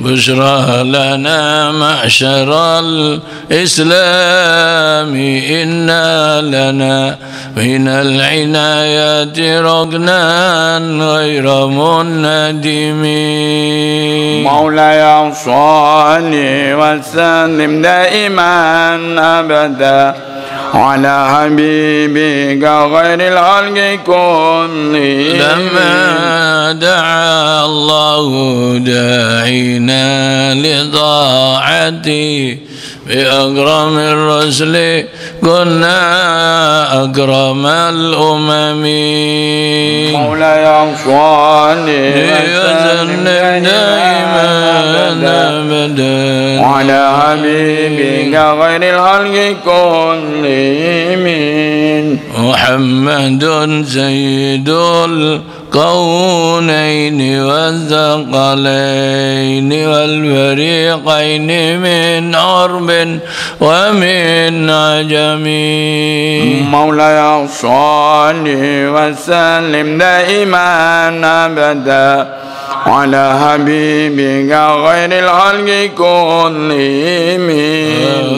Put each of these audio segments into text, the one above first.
بشرى لنا معشر الإسلام إنا لنا من العنايات ركنا غير منهدم. مولاي صل وسلم دائما أبدا على حبيبك غير الخلق كلهم. لما دعا الله داعينا لطاعته بأكرم الرسل كنا أكرم الأمم. مولاي صل وسلم دائما أبدا على حبيبك غير الخلق كلهم. محمد سيد الكونين والثقلين والفريقين من عرب ومن عجم. مولاي صل وسلم دائما أبدا على حبيبك غير الخلق كلهم.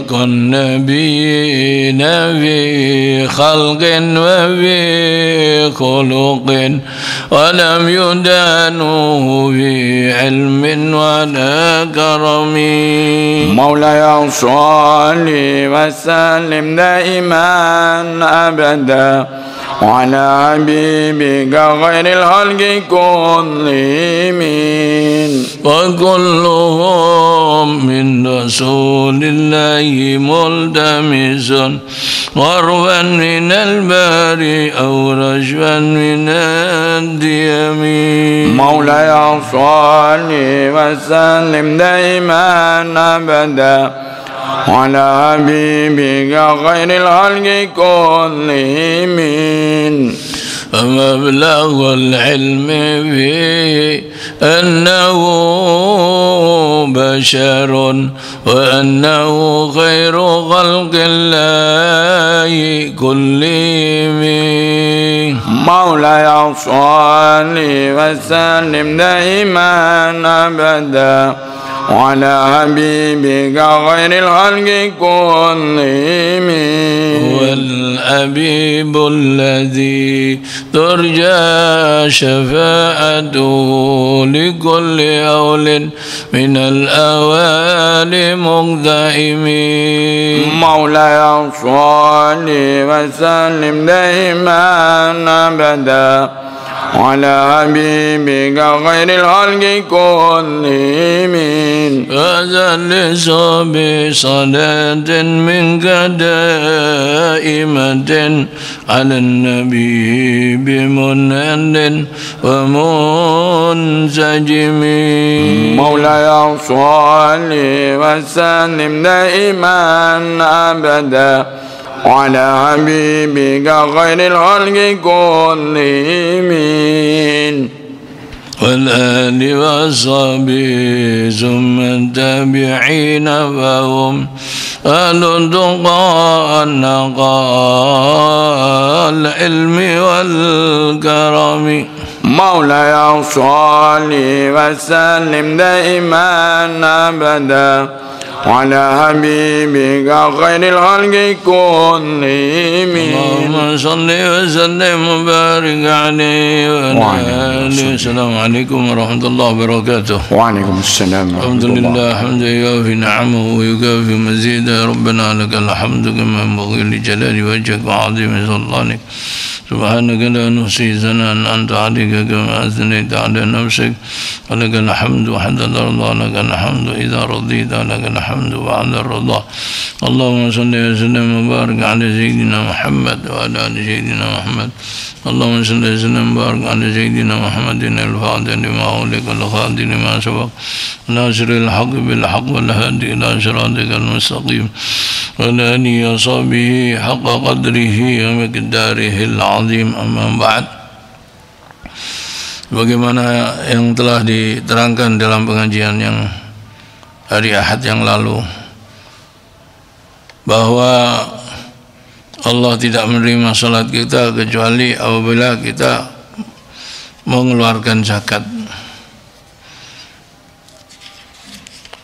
كن نبينا في خلق وفي خلق ولم يدانوه في علم ولا كرم. مولاي صل وسلم دائما أبدا على حبيبك غير الخلق كلهم. وكلهم من رسول الله ملتمس غروا من البار أو رشوا من الديم. مولاي صل وسلم دائما أبدا على حبيبك غير الخلق كلهم. فمبلغ العلم فيه أنه بشر وأنه خير خلق الله كلهم. مولاي صل وسلم دائما أبدا على حبيبك غير الخلق كلهم. هو الحبيب الذي ترجى شفاعته لكل أول من الأوال مقدم. مولاي صل وسلم دائما أبدا على حبيبك غير الخلق كلهم. فجلس بصلاة منك دائمة على النبي بمنهل ومنسجم. مولاي صل وسلم دائما أبدا على حبيبك غير الخلق كلهم. والآل والصحبه ثم التابعين فهم أهل التقى النقاء العلم والكرم. مولاي صل وسلم دائما أبدا على حبيبك خير الخلق كلهم. اللهم صل وسلم وبارك عليه وعلى آله. السلام عليكم ورحمة الله وبركاته. وعليكم السلام ورحمة الله. الحمد لله حمدا يوافي نعمه ويكافي مزيدا. ربنا لك الحمد كما ينبغي لجلال وجهك وعظيم سلطانك. سبحانك لا نحصي ثناء أنت عليك كما أثنيت على نفسك. ولك الحمد حتى ترضى. لك الحمد إذا رضيت. لك الحمد بعد الرضا. اللهم صل وسلم وبارك على سيدنا محمد وعلى آل سيدنا محمد. اللهم صل وسلم وبارك على سيدنا محمد الفاتح لما أغلق والخاتم لما سبق ناصر الحق بالحق والهادي إلى صراطك المستقيم وعلى آله وصحبه حق قدره ومقداره العظيم. أما بعد. Bagaimana yang telah diterangkan dalam pengajian yang hari Ahad yang lalu, bahwa Allah tidak menerima salat kita kecuali apabila kita mengeluarkan zakat.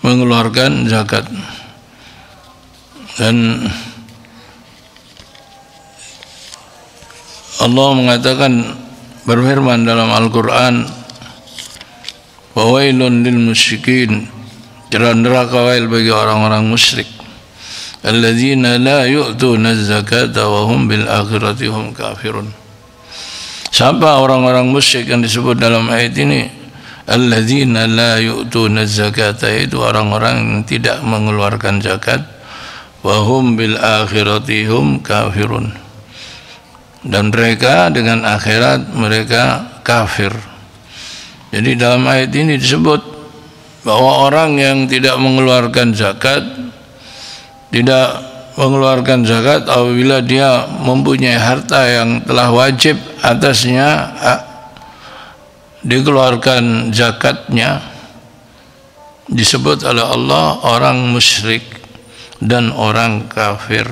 mengeluarkan zakat. Dan Allah mengatakan, berfirman dalam Al-Quran, wawailun lil musyrikin, neraka wail bagi orang-orang musyrik, alladzina la yu'tuna zakata wa hum bil akhirati hum kafirun. Siapa orang-orang musyrik yang disebut dalam ayat ini? Alladzina la yu'tuna zakata, itu orang-orang yang tidak mengeluarkan zakat, wa hum bil akhirati hum kafirun, dan mereka dengan akhirat mereka kafir. Jadi dalam ayat ini disebut bahwa orang yang tidak mengeluarkan zakat, tidak mengeluarkan zakat apabila dia mempunyai harta yang telah wajib atasnya dikeluarkan zakatnya, disebut oleh Allah orang musyrik dan orang kafir.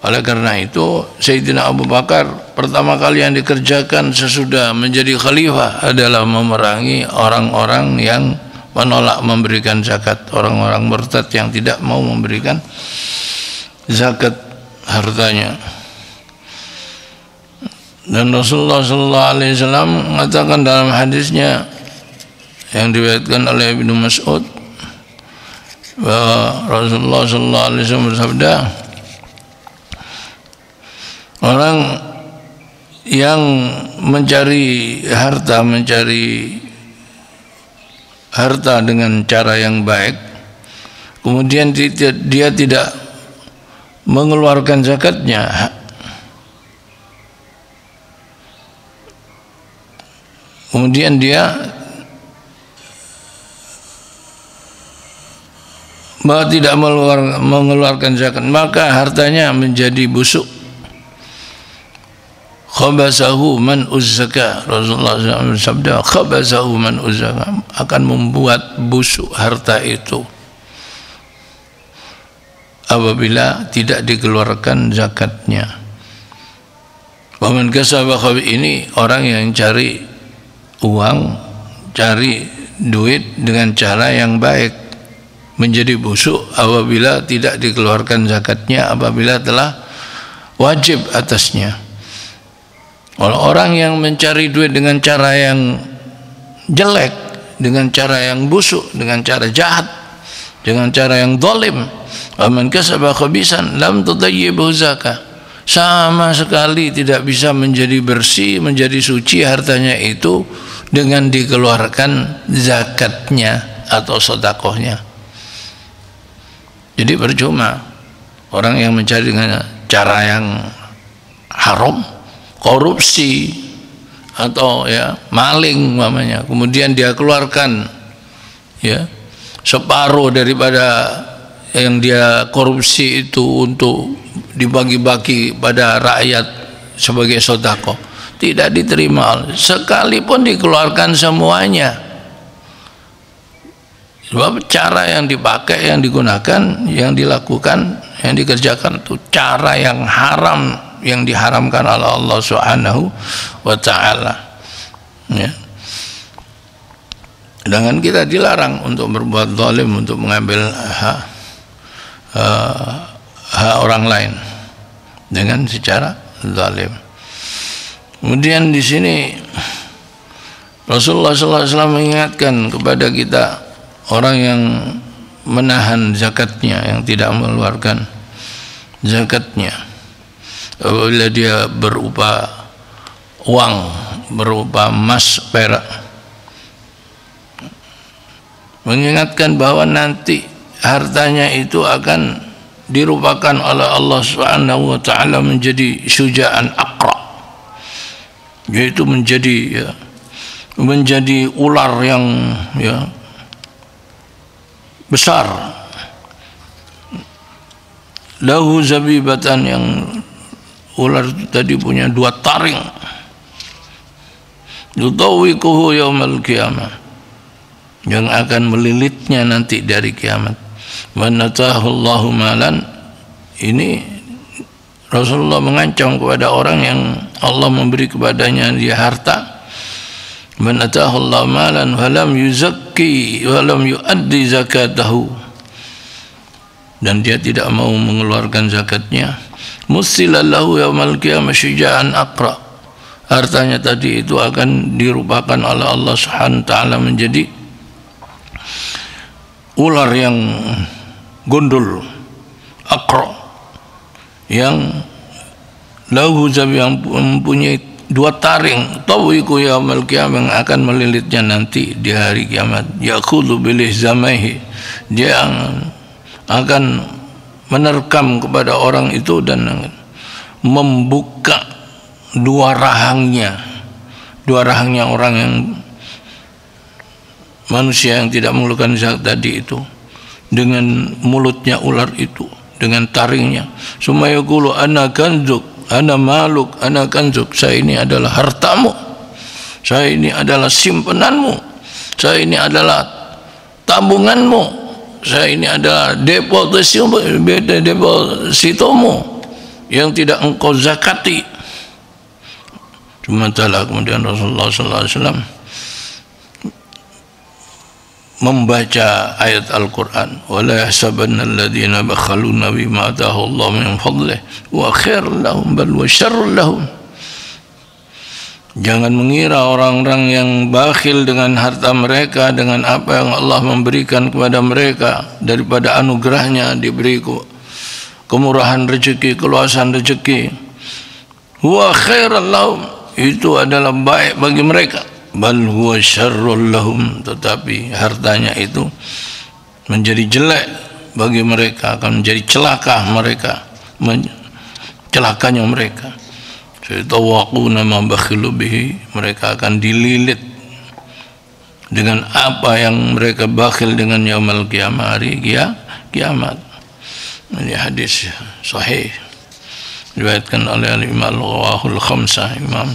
Oleh karena itu Sayyidina Abu Bakar pertama kali yang dikerjakan sesudah menjadi khalifah adalah memerangi orang-orang yang menolak memberikan zakat, orang-orang murtad yang tidak mau memberikan zakat hartanya. Dan Rasulullah SAW mengatakan dalam hadisnya yang diriwayatkan oleh Ibnu Mas'ud bahwa Rasulullah SAW bersabda, orang yang mencari harta dengan cara yang baik, kemudian dia tidak mengeluarkan zakatnya, kemudian dia tidak mengeluarkan zakat, maka hartanya menjadi busuk. Khabasahu man uzzaka, Rasulullah SAW bersabda, khabasahu man uzzaka, akan membuat busuk harta itu apabila tidak dikeluarkan zakatnya. Waman kasaba khabi, ini orang yang cari uang, cari duit dengan cara yang baik, menjadi busuk apabila tidak dikeluarkan zakatnya, apabila telah wajib atasnya. Orang yang mencari duit dengan cara yang jelek, dengan cara yang busuk, dengan cara jahat, dengan cara yang zalim, man kasaba khabisan lam tudayyibu zakah, sama sekali tidak bisa menjadi bersih, menjadi suci hartanya itu dengan dikeluarkan zakatnya atau sedekahnya. Jadi percuma orang yang mencari dengan cara yang haram, korupsi atau maling umpamanya, kemudian dia keluarkan separuh daripada yang dia korupsi itu untuk dibagi-bagi pada rakyat sebagai sedekah, tidak diterima sekalipun dikeluarkan semuanya. Sebab cara yang dipakai, yang digunakan, yang dilakukan, yang dikerjakan itu cara yang haram, yang diharamkan oleh Allah Subhanahu wa ta'ala. Sedangkan kita dilarang untuk berbuat zalim, untuk mengambil hak orang lain dengan secara zalim. Kemudian di sini Rasulullah SAW mengingatkan kepada kita, orang yang menahan zakatnya, yang tidak mengeluarkan zakatnya, apabila dia berupa uang, berupa emas, perak, mengingatkan bahwa nanti hartanya itu akan dirupakan oleh Allah Subhanahu wa ta'ala menjadi syuja'an aqra, yaitu menjadi ular yang besar, lahu zabibatan, yang ular itu tadi punya 2 taring, yudawwikuhu yaumal qiyamah, yang akan melilitnya nanti dari kiamat. Man atahu Allahu malan, ini Rasulullah mengancam kepada orang yang Allah memberi kepadanya dia harta, Man atahu Allah malan falam yuzakki walam yuaddi zakatahu, dan dia tidak mau mengeluarkan zakatnya, musilallahu yaumal qiyamah syuja'an aqra, hartanya tadi itu akan dirupakan oleh Allah Subhanahu wa taala menjadi ular yang gondol, aqra, yang lahu zabi, yang mempunyai 2 taring, tawiku yaumal qiyamah, yang akan melilitnya nanti di hari kiamat. Yaqulu bilih zamaihi, dia akan menerkam kepada orang itu dan membuka 2 rahangnya orang yang manusia yang tidak mengeluarkan zakat tadi itu, dengan mulutnya ular itu, dengan taringnya. Sumayaqulu ana kanzuk, ana maluk, ana kanzuk, saya ini adalah hartamu, saya ini adalah simpenanmu, saya ini adalah tabunganmu, saya ini adalah depositomu yang tidak engkau zakati. Sementara kemudian Rasulullah SAW membaca ayat Al-Quran, wala yahsabanna alladhina bakhaluna bima atahu Allah min fadlih wa khairun lahum bal wa syarrun lahum. Jangan mengira orang-orang yang bakhil dengan harta mereka, dengan apa yang Allah memberikan kepada mereka daripada anugerahnya, diberi kemurahan rezeki, keluasan rezeki, wa khairun lahum, itu adalah baik bagi mereka, bal huwa syarrul lahum, tetapi hartanya itu menjadi jelek bagi mereka, akan menjadi celaka mereka, celakanya mereka. Saytawaquna ma bakhilu bihi, mereka akan dililit dengan apa yang mereka bakhil dengan yaumul qiyamah, hari kiamat. Ini hadis sahih diriwayatkan oleh Imam Al-Ghawahul Khamsah, Imam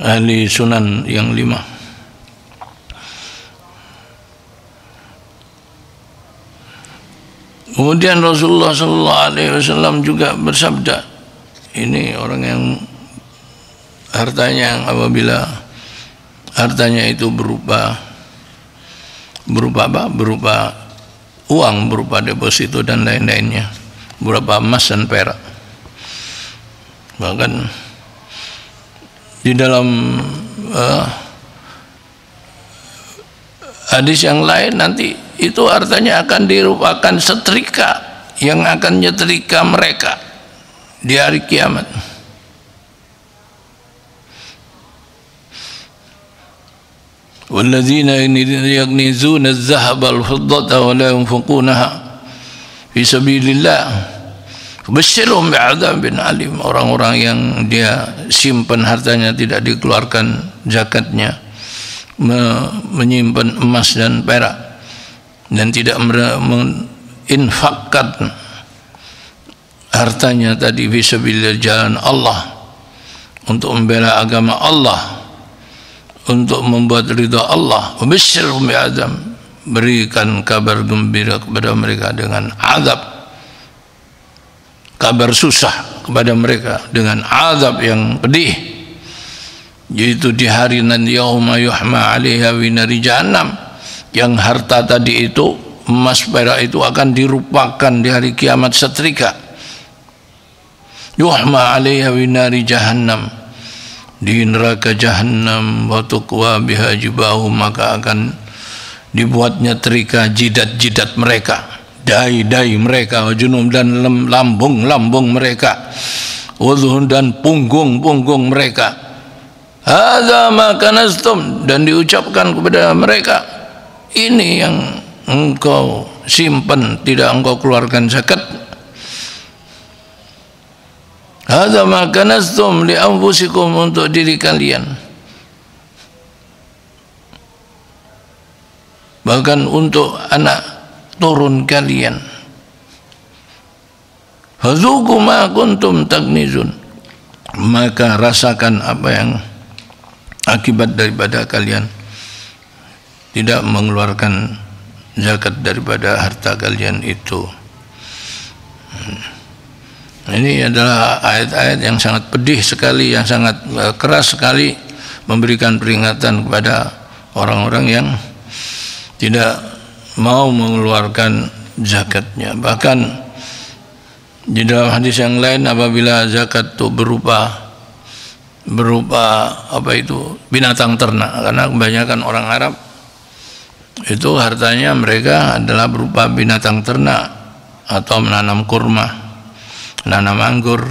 ahli sunan yang 5. Kemudian Rasulullah SAW juga bersabda, ini orang yang hartanya, apabila hartanya itu berupa apa? Berupa uang, berupa deposito dan lain-lainnya, berupa emas dan perak. Bahkan di dalam hadis yang lain nanti itu artinya akan dirupakan setrika yang akan nyetrika mereka di hari kiamat. Walladzina yaknizuna adh-dhahaba wal-fiddata wa la yunfiqunaha fi sabilillah Basyirhum bi'adzabin alim. Orang-orang yang dia simpan hartanya, tidak dikeluarkan zakatnya, menyimpan emas dan perak, dan tidak menginfakkan hartanya tadi fisabilillah, jalan Allah, untuk membela agama Allah, untuk membuat ridha Allah. Basyirhum bi'adzab, berikan kabar gembira kepada mereka dengan azab, kabar susah kepada mereka dengan azab yang pedih, yaitu di hari nanti yauma yuhma 'alaiha fi nari jahannam, yang harta tadi itu, emas perak itu akan dirupakan di hari kiamat setrika. Yuhma 'alaiha fi nari jahannam, di neraka jahannam, wa tuqwa biha jibahum, maka akan dibuatnya terika jidat-jidat mereka, dai-dai mereka, wajunum dan lambung-lambung mereka, wadhuhun dan punggung-punggung mereka. Hadza ma kanastum, dan diucapkan kepada mereka, ini yang engkau simpan, tidak engkau keluarkan zakat. Hadza ma kanastum li anfusikum, untuk diri kalian, bahkan untuk anak turun kalian. Fadzuqu ma kuntum taknizun, maka rasakan apa yang akibat daripada kalian tidak mengeluarkan zakat daripada harta kalian itu. Ini adalah ayat-ayat yang sangat pedih sekali, yang sangat keras sekali memberikan peringatan kepada orang-orang yang tidak mau mengeluarkan zakatnya. Bahkan di dalam hadis yang lain, apabila zakat itu berupa apa itu, binatang ternak, karena kebanyakan orang Arab itu hartanya mereka adalah berupa binatang ternak, atau menanam kurma, menanam anggur,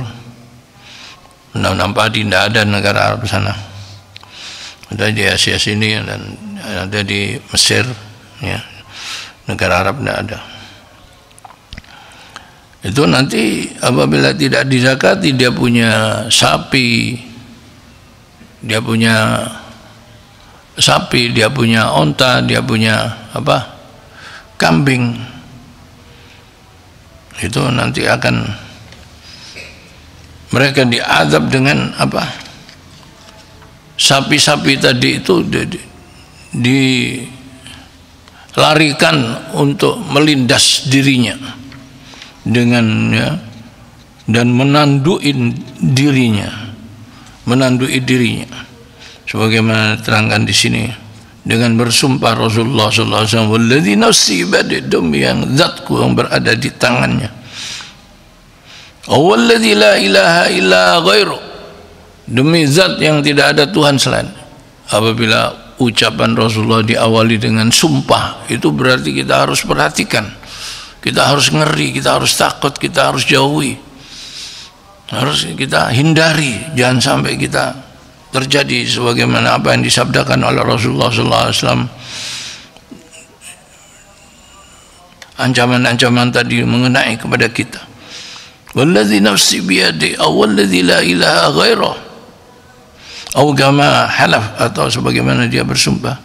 menanam padi. Tidak ada negara Arab sana, ada di Asia sini dan ada di Mesir, ya. Negara Arab tidak ada. Itu nanti apabila tidak dizakati, dia punya sapi, dia punya onta, dia punya kambing. Itu nanti akan mereka diazab dengan sapi-sapi tadi itu dilarikan untuk melindas dirinya dengan, ya, dan menandui dirinya, sebagaimana terangkan di sini dengan bersumpah Rasulullah sallallahu alaihi wasallam, "Walladzi nafsi biyadihi," demi yang zatku yang berada di tangannya, "Walladzi la ilaha illa ghairu," demi zat yang tidak ada Tuhan selain. Apabila ucapan Rasulullah diawali dengan sumpah, itu berarti kita harus perhatikan, kita harus ngeri, kita harus takut, kita harus jauhi, harus kita hindari, jangan sampai kita terjadi sebagaimana apa yang disabdakan oleh Rasulullah SAW, ancaman-ancaman tadi mengenai kepada kita. Walladzi nafsi biyadihi aw walladzi la ilaha ghairuh aw kama halaf, atau sebagaimana dia bersumpah,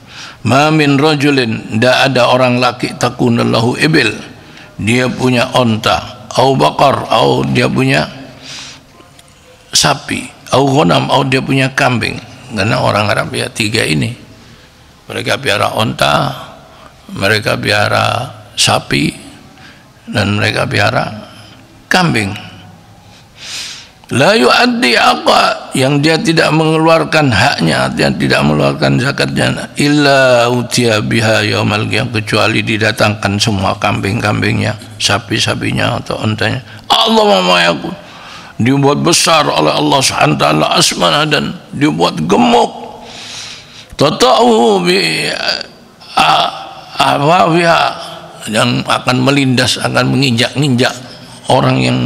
ma min rajulin, tidak ada orang laki, takunallahu ibil, dia punya onta, aw baqar, aw dia punya sapi, au ghanam, au dia punya kambing. Karena orang Arab ya tiga ini, mereka piara onta, mereka piara sapi, dan mereka piara kambing. La yu'addi aqa, yang dia tidak mengeluarkan haknya, yang tidak mengeluarkan zakatnya, illa utiya biha yaumal qiyamah, kecuali didatangkan semua kambing-kambingnya, sapi-sapinya atau ontanya. Allah ma'ayakum, dibuat besar oleh Allah Subhanahu wa taala asmana, dan dibuat gemuk, tata'u bi awawiha, yang akan melindas, akan menginjak-injak orang yang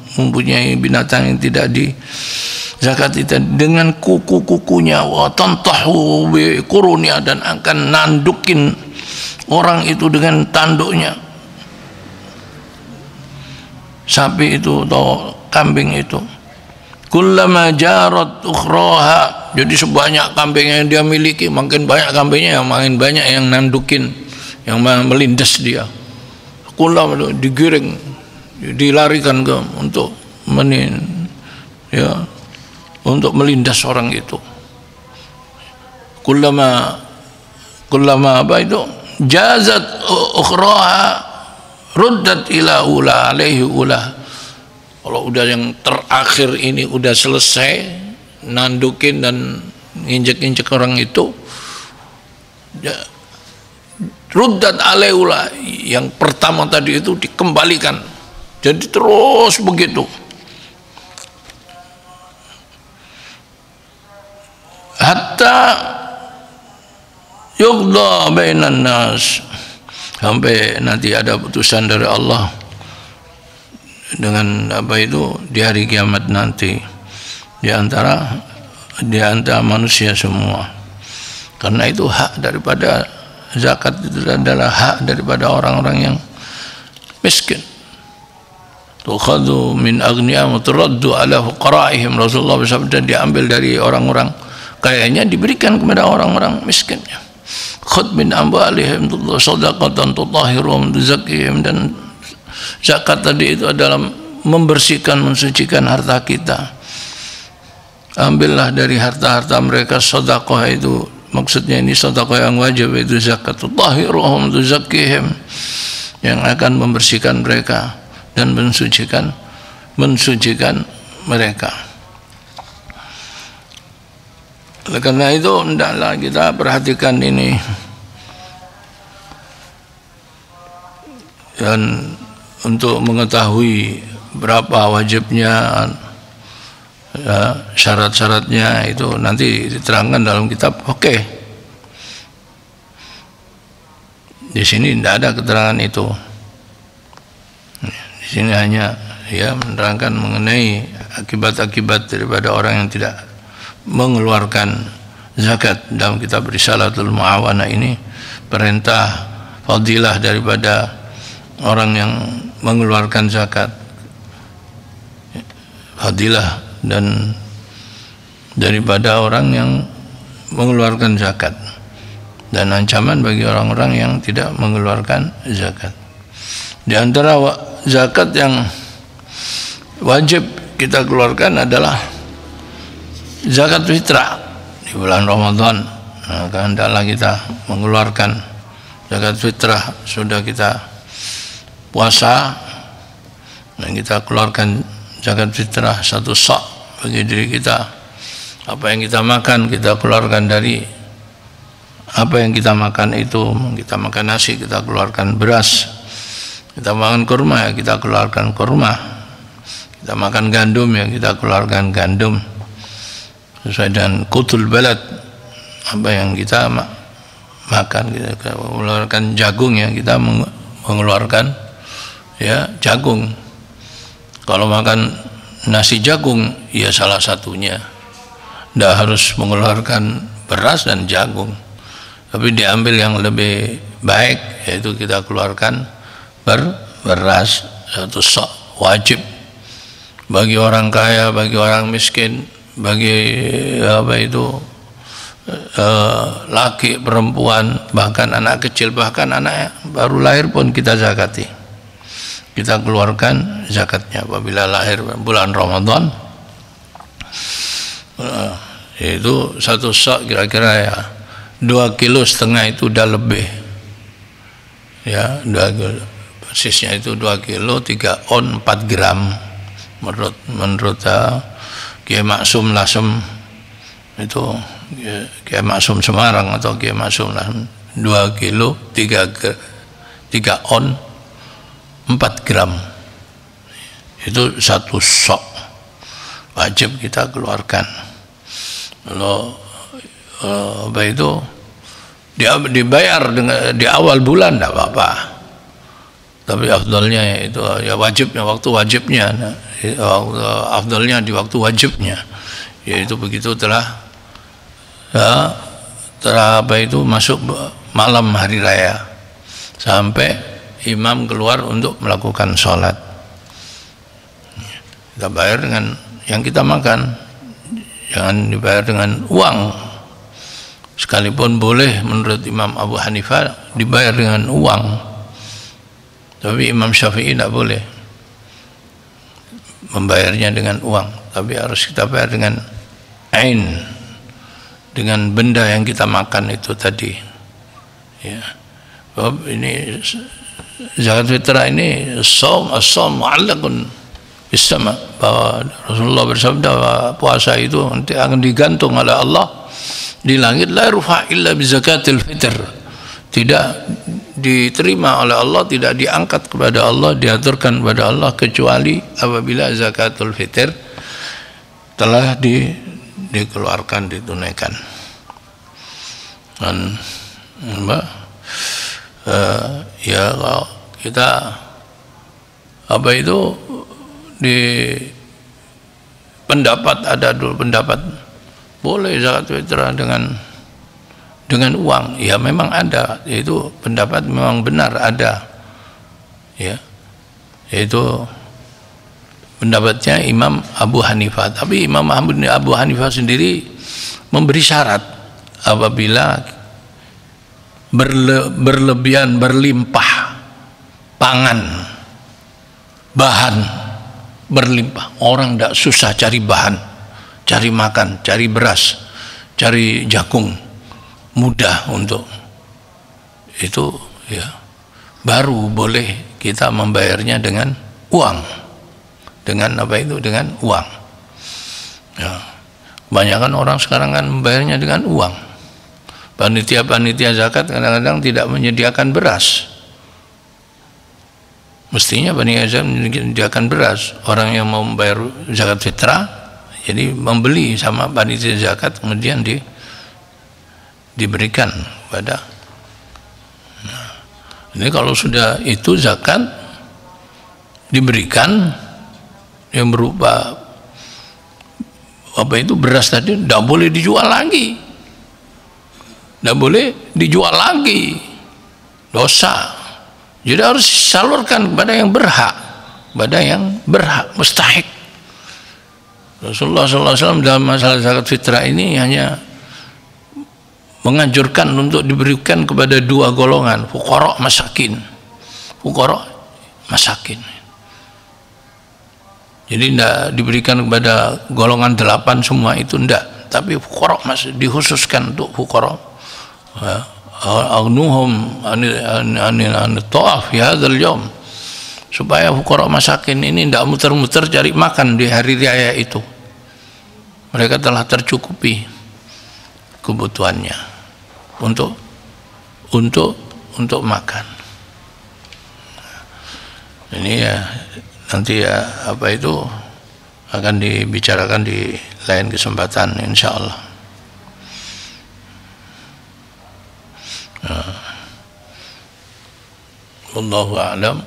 mempunyai binatang yang tidak dizakati dengan kuku-kukunya, wa tantahu bi quruniha, dan akan nandukin orang itu dengan tanduknya, sapi itu atau kambing itu. Kullama jarat ukhraha, jadi sebanyak kambing yang dia miliki, makin banyak kambingnya, makin banyak yang nandukin, yang melindas dia. Kullama digiring, dilarikan ke untuk untuk melindas orang itu. Kullama apa itu? Jazat ukhraha ruddat ila ula alaihi ula. Kalau udah yang terakhir ini udah selesai nandukin dan injek-injek orang itu, ruddat alaihi ula, yang pertama tadi itu dikembalikan. Jadi terus begitu. Hatta yuqda bainan nas, sampai nanti ada putusan dari Allah dengan apa itu di hari kiamat nanti, di antara manusia semua. Karena itu hak daripada zakat, itu adalah hak daripada orang-orang yang miskin. Tukhadhu min aghniyahum turaddu ala fuqaraihim, Rasulullah bersabda, diambil dari orang-orang kayanya diberikan kepada orang-orang miskinnya. Khudh min amwalihim shadaqatan tutahhiruhum tuzakkihim, dan zakat tadi itu adalah membersihkan, mensucikan harta kita. Ambillah dari harta-harta mereka sedekah, itu maksudnya ini sedekah yang wajib, itu zakat. Tutahhiruhum tuzakkihim, yang akan membersihkan mereka dan mensucikan mereka. Oleh karena itu hendaklah kita perhatikan ini, dan untuk mengetahui berapa wajibnya, ya, syarat-syaratnya itu nanti diterangkan dalam kitab. Oke. Di sini tidak ada keterangan itu. Di sini hanya ya menerangkan mengenai akibat-akibat daripada orang yang tidak mengeluarkan zakat. Dalam kitab Risalatul Mu'awana ini perintah fadilah daripada orang yang mengeluarkan zakat, fadilah dan daripada orang yang mengeluarkan zakat, dan ancaman bagi orang-orang yang tidak mengeluarkan zakat. Di antara zakat yang wajib kita keluarkan adalah zakat fitrah di bulan Ramadan. Maka hendaklah kita mengeluarkan zakat fitrah. Sudah kita puasa dan kita keluarkan zakat fitrah 1 sa' bagi diri kita. Apa yang kita makan kita keluarkan dari apa yang kita makan itu. Kita makan nasi kita keluarkan beras, kita makan kurma ya kita keluarkan kurma, kita makan gandum ya kita keluarkan gandum sesuai dengan qutul balad, apa yang kita makan. Kita mengeluarkan jagung ya kita mengeluarkan ya jagung. Kalau makan nasi jagung ya salah satunya, tidak harus mengeluarkan beras dan jagung, tapi diambil yang lebih baik, yaitu kita keluarkan beras 1 sa' wajib bagi orang kaya, bagi orang miskin, bagi apa itu laki, perempuan, bahkan anak kecil, bahkan anak baru lahir pun kita zakati. Kita keluarkan zakatnya apabila lahir bulan Ramadan. Itu 1 sa' kira-kira ya 2,5 kilo itu udah lebih ya, 2 kilo persisnya itu 2 kilo 3 on 4 gram menurut Kiai Maksum Lasem itu, Kiai Maksum Semarang atau Kiai Maksum Lasem, 2 kilo 3 on 4 gram itu 1 sa' wajib kita keluarkan. Kalau apa itu dibayar dengan di awal bulan tidak apa-apa, tapi afdalnya itu ya wajibnya, waktu wajibnya, afdalnya di waktu wajibnya, yaitu begitu telah apa itu masuk malam hari raya sampai imam keluar untuk melakukan sholat. Kita bayar dengan yang kita makan, jangan dibayar dengan uang. Sekalipun boleh menurut Imam Abu Hanifah dibayar dengan uang, tapi Imam Syafi'i tidak boleh membayarnya dengan uang, tapi harus kita bayar dengan ain, dengan benda yang kita makan itu tadi ya. Ini zakat fitrah ini as-shaum mu'allaqun bis-sama', bahwa Rasulullah bersabda puasa itu nanti akan digantung oleh Allah di langit, la rufa illa bi zakatil fitr, tidak diterima oleh Allah, tidak diangkat kepada Allah, diaturkan kepada Allah kecuali apabila zakatul fitr telah dikeluarkan, ditunaikan. Dan ya kalau kita apa itu di pendapat, ada dulu pendapat boleh zakat fitrah dengan uang, ya memang ada, itu pendapat memang benar ada ya, yaitu pendapatnya Imam Abu Hanifah. Tapi Imam Abu Hanifah sendiri memberi syarat apabila berlebihan, berlimpah pangan, bahan berlimpah, orang tidak susah cari bahan, cari makan, cari beras, cari jagung, mudah untuk itu ya, baru boleh kita membayarnya dengan uang, dengan apa itu, dengan uang ya. Kebanyakan orang sekarang kan membayarnya dengan uang. Panitia-panitia zakat kadang-kadang tidak menyediakan beras. Mestinya panitia zakat menyediakan beras. Orang yang mau membayar zakat fitrah, jadi membeli sama panitia zakat, kemudian diberikan kepada. Nah, ini kalau sudah itu zakat diberikan yang berupa apa itu beras tadi, tidak boleh dijual lagi, tidak boleh dijual lagi, dosa. Jadi harus disalurkan kepada yang berhak, mustahik. Rasulullah SAW dalam masalah zakat fitrah ini hanya menganjurkan untuk diberikan kepada dua golongan, fuqara masakin. Jadi tidak diberikan kepada golongan 8 semua itu, tidak, tapi fuqara masih dikhususkan untuk fuqara. Agnuhum anil ta'af fi hadzal yaum, supaya fuqara masakin ini tidak muter-muter cari makan di hari raya itu. Mereka telah tercukupi kebutuhannya untuk makan. Ini ya nanti ya apa itu akan dibicarakan di lain kesempatan insyaallah. Wallahu a'lam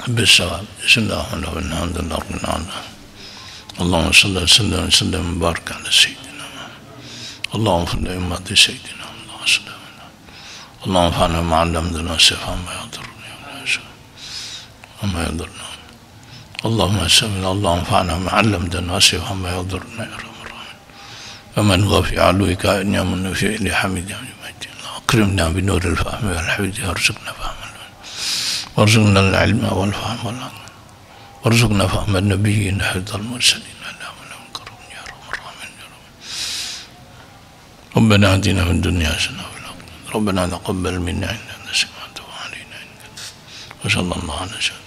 bissawab. Bismillahirrahmanirrahim. Allahumma shalli wa sallim wa barik ala sayyidina. Allahumma salli ala sayyidina. Allahumma fa'alna ma 'allamtana sifan ma yadurruna wa ma yadurruna. اللهم سمعنا اللهم انفعنا ما علمتنا واسعها ما يضرنا يا رب الراحمين ومن هو في علوك ان من في لحمد اكرمنا بنور الفهم والحفظ وارزقنا فهم وارزقنا العلم والفهم والعقل وارزقنا فهم النبيين حفظ المرسلين اللهم لا نكرم يا رب الراحمين يا رب. ربنا اتنا في الدنيا حسنه وفي الاخره ربنا تقبل منا انك انت السميع الدعاء علينا انك وصلى الله على سيدنا